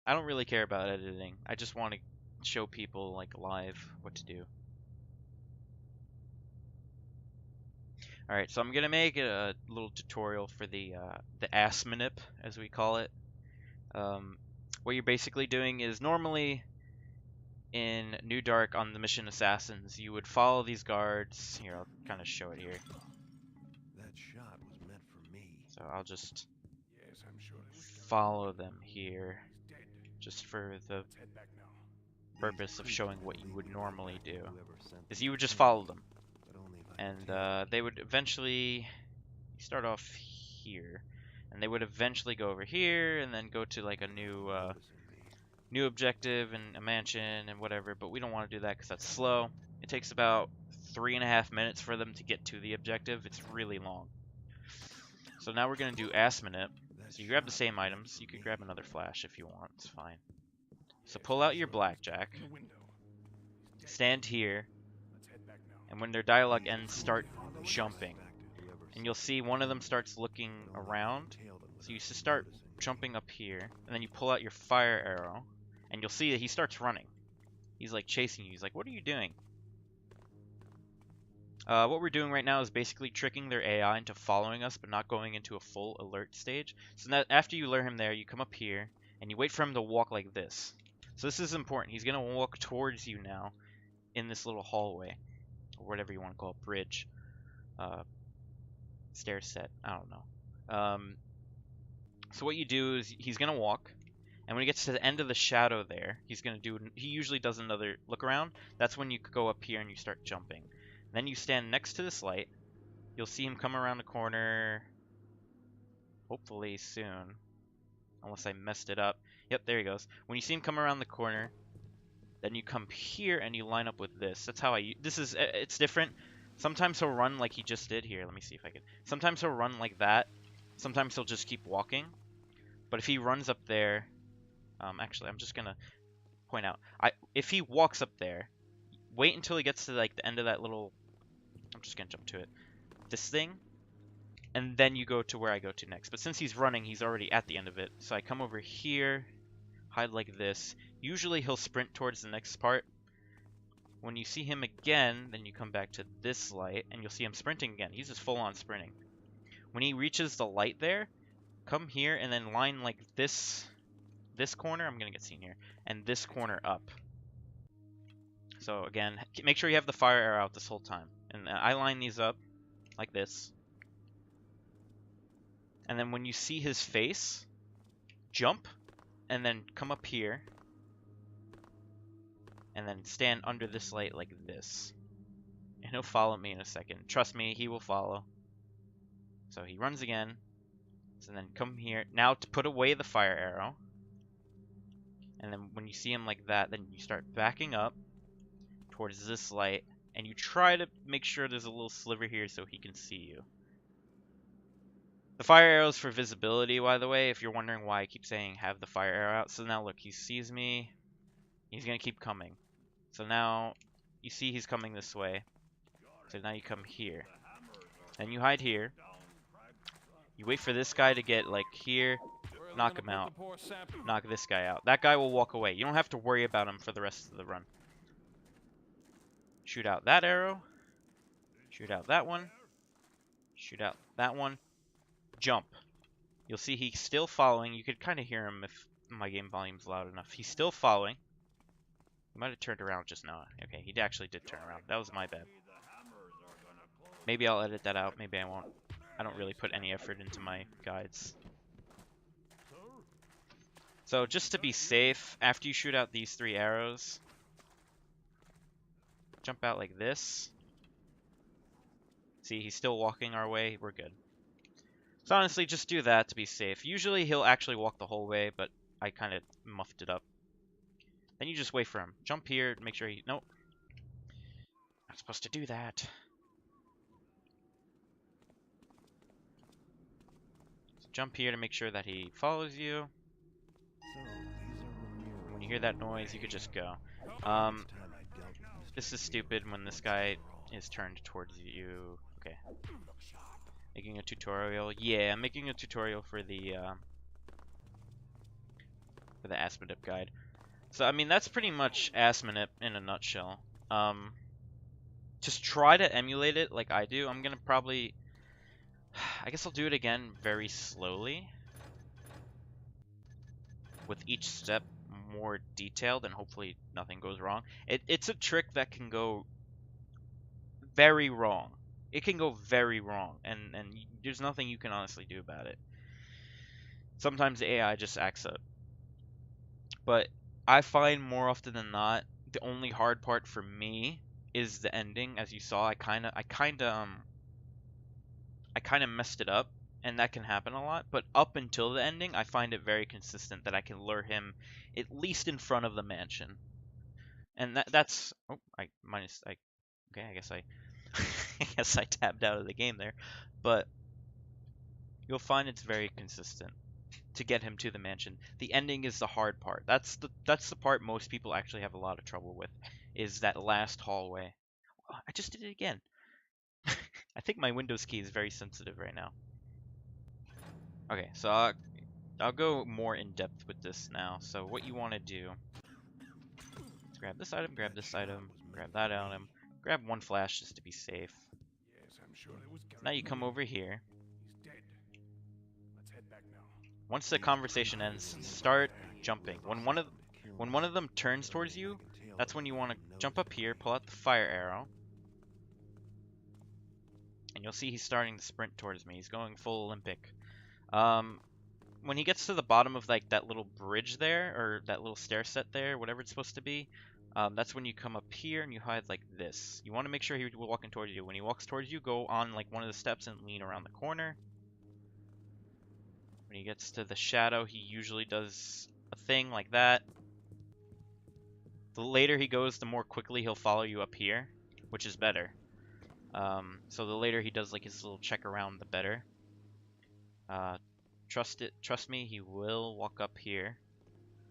I don't really care about editing. I just want to show people like live what to do. Alright, so I'm gonna make a little tutorial for the ass manip, as we call it. What you're basically doing is normally in NewDark on the Mission Assassins, you would follow these guards. Here, I'll kind of show it here. That shot was meant for me. So I'll just follow them here, just for the purpose of showing what you would normally do. Is you would just follow them, and they would eventually start off here, and they would eventually go over here, and then go to like a new objective and a mansion and whatever. But we don't want to do that because that's slow. It takes about 3.5 minutes for them to get to the objective. It's really long. So now we're gonna do ass manip. So you grab the same items. You can grab another flash if you want. It's fine. So pull out your blackjack. Stand here. And when their dialogue ends, start jumping. And you'll see one of them starts looking around. So you start jumping up here. And then you pull out your fire arrow. And you'll see that he starts running. He's like chasing you. He's like, what are you doing? What we're doing right now is basically tricking their AI into following us, but not going into a full alert stage. So that after you lure him there, you come up here, and you wait for him to walk like this. So this is important. He's going to walk towards you now in this little hallway, or whatever you want to call it, bridge, stair set, I don't know. So what you do is he's going to walk, and when he gets to the end of the shadow there, he's going to do, he usually does another look around. That's when you go up here and you start jumping. Then you stand next to this light. You'll see him come around the corner, hopefully soon, unless I messed it up. Yep, there he goes. When you see him come around the corner, then you come here and you line up with this. That's how it's different. Sometimes he'll run like he just did here. Let me see if I can. Sometimes he'll run like that. Sometimes he'll just keep walking. But if he runs up there, actually, I'm just gonna point out. If he walks up there, wait until he gets to like the end of that little. I'm just gonna jump to it. This thing, and then you go to where I go to next. But since he's running, he's already at the end of it. So I come over here, hide like this. Usually he'll sprint towards the next part. When you see him again, then you come back to this light, and you'll see him sprinting again. He's just full on sprinting. When he reaches the light there, come here and then line like this corner. I'm gonna get seen here, and this corner up. So again, make sure you have the fire arrow out this whole time. And I line these up like this. And then when you see his face, jump, and then come up here. And then stand under this light like this. And he'll follow me in a second. Trust me, he will follow. So he runs again. So then come here. Now to put away the fire arrow. And then when you see him like that, then you start backing up towards this light, and you try to make sure there's a little sliver here so he can see you. The fire arrow is for visibility, by the way, if you're wondering why I keep saying have the fire arrow out. So now look, he sees me. He's going to keep coming. So now you see he's coming this way. So now you come here. Then you hide here. You wait for this guy to get like here. Knock him out. Knock this guy out. That guy will walk away. You don't have to worry about him for the rest of the run. Shoot out that arrow. Shoot out that one. Shoot out that one. Jump. You'll see he's still following. You could kind of hear him if my game volume's loud enough. He's still following. He might have turned around just now. Okay, he actually did turn around. That was my bad. Maybe I'll edit that out. Maybe I won't. I don't really put any effort into my guides. So just to be safe, after you shoot out these 3 arrows, jump out like this. See, he's still walking our way. We're good. So honestly, just do that to be safe. Usually he'll actually walk the whole way, but I kind of muffed it up. Then you just wait for him. Jump here, make sure he... Nope. Not supposed to do that. So jump here to make sure that he follows you. When you hear that noise, you could just go. This is stupid when this guy is turned towards you. Okay. Making a tutorial. Yeah, I'm making a tutorial for the for the Asmonip guide. So I mean that's pretty much Asmonip in a nutshell. Just try to emulate it like I do. I'm gonna probably, I guess I'll do it again very slowly, with each step more detailed, and hopefully nothing goes wrong. It's a trick that can go very wrong. It can go very wrong, and there's nothing you can honestly do about it. Sometimes the AI just acts up. But I find more often than not, the only hard part for me is the ending. As you saw, I kind of messed it up, and that can happen a lot. But up until the ending, I find it very consistent that I can lure him at least in front of the mansion. And that's oh, I minus I okay, I guess I I guess I tapped out of the game there. But you'll find it's very consistent to get him to the mansion. The ending is the hard part. That's the part most people actually have a lot of trouble with, is that last hallway. Oh, I just did it again. I think my Windows key is very sensitive right now. Okay, so I'll go more in depth with this now. So what you want to do is grab this item, grab this item, grab that item, grab one flash just to be safe. Yes, I'm sure there was Now you come over here. He's dead. Let's head back now. Once the conversation ends, start jumping. When one of them turns towards you, that's when you want to jump up here, pull out the fire arrow, and you'll see he's starting to sprint towards me. He's going full Olympic. When he gets to the bottom of like that little bridge there, or that little stair set there, whatever it's supposed to be, that's when you come up here and you hide like this. You want to make sure he's walking towards you. When he walks towards you, go on like one of the steps and lean around the corner. When he gets to the shadow, he usually does a thing like that. The later he goes, the more quickly he'll follow you up here, which is better. So the later he does like his little check around, the better. Trust me, he will walk up here.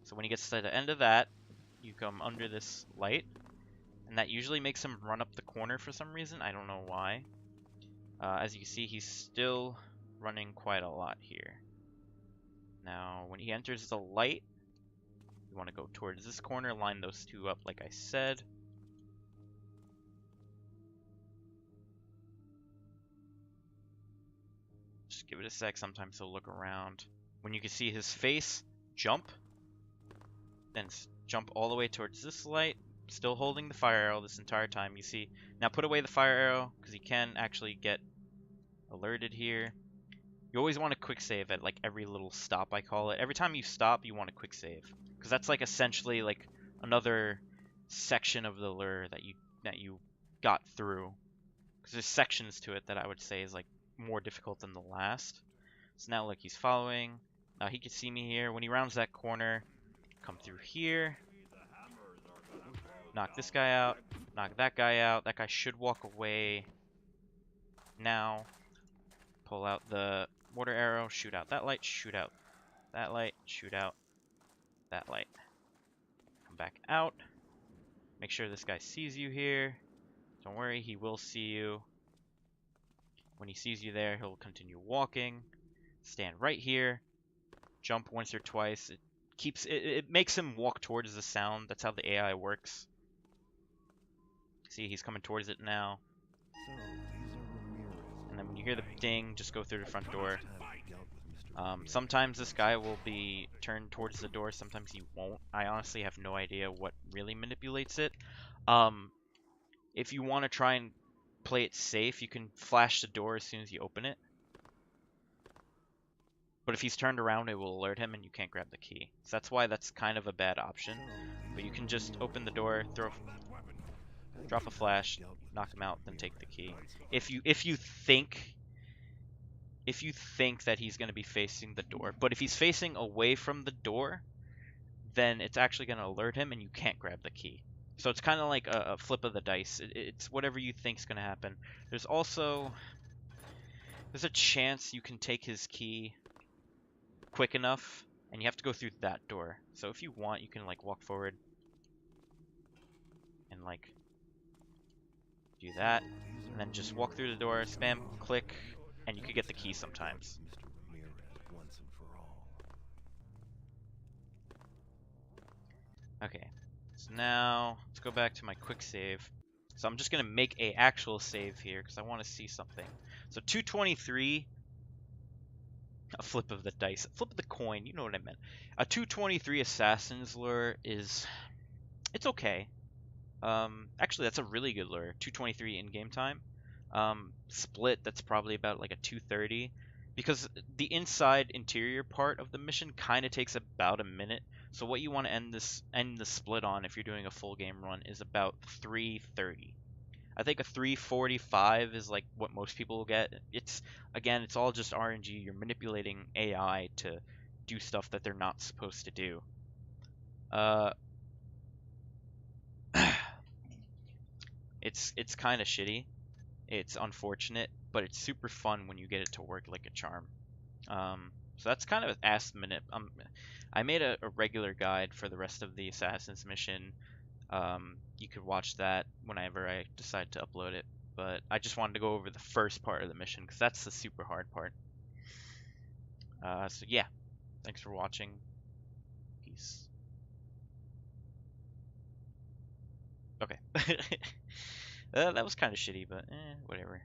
So when he gets to the end of that, you come under this light, and that usually makes him run up the corner for some reason. I don't know why. As you can see, he's still running quite a lot here. Now, when he enters the light, you want to go towards this corner, line those two up like I said. Just give it a sec, sometimes he'll look around. When you can see his face, jump. Then jump all the way towards this light, still holding the fire arrow this entire time, you see. Now put away the fire arrow, because he can actually get alerted here. You always want to quick save at like every little stop, I call it. Every time you stop, you want to quick save, because that's like essentially like another section of the lure that you got through. Because there's sections to it that I would say is like more difficult than the last. So now look, he's following. Now he can see me here. When he rounds that corner, come through here. Knock this guy out. Knock that guy out. That guy should walk away now. Pull out the mortar arrow, shoot out that light, shoot out that light, shoot out that light. Come back out. Make sure this guy sees you here. Don't worry, he will see you. When he sees you there, he'll continue walking. Stand right here. Jump once or twice. It makes him walk towards the sound. That's how the AI works. See, he's coming towards it now. And then when you hear the ding, just go through the front door. Sometimes this guy will be turned towards the door, sometimes he won't. I honestly have no idea what really manipulates it. If you want to try and play it safe, you can flash the door as soon as you open it. But if he's turned around, it will alert him and you can't grab the key. So that's why that's kind of a bad option. But you can just open the door, drop a flash, knock him out, then take the key. If you think that he's going to be facing the door. But if he's facing away from the door, then it's actually going to alert him and you can't grab the key. So it's kind of like a flip of the dice. It's whatever you think's going to happen. There's a chance you can take his key quick enough, and you have to go through that door. So if you want, you can like walk forward and like do that, and then just walk through the door, spam click, and you could get the key sometimes. Okay, so now let's go back to my quick save. So I'm just gonna make a actual save here because I want to see something. So 223, a flip of the dice, flip of the coin. You know what I meant. A 223 Assassin's lure is it's okay. Actually, that's a really good lure. 223 in game time. Split, that's probably about like a 230, because the inside interior part of the mission kind of takes about a minute. So what you want to end the split on if you're doing a full game run is about 330. I think a 345 is like what most people will get. It's again, it's all just RNG. You're manipulating AI to do stuff that they're not supposed to do. Uh, it's kind of shitty. It's unfortunate, but it's super fun when you get it to work like a charm. So that's kind of ass manip. I made a regular guide for the rest of the Assassin's mission. You could watch that whenever I decide to upload it. But I just wanted to go over the first part of the mission because that's the super hard part. So yeah, thanks for watching. Peace. Okay. That was kind of shitty, but whatever.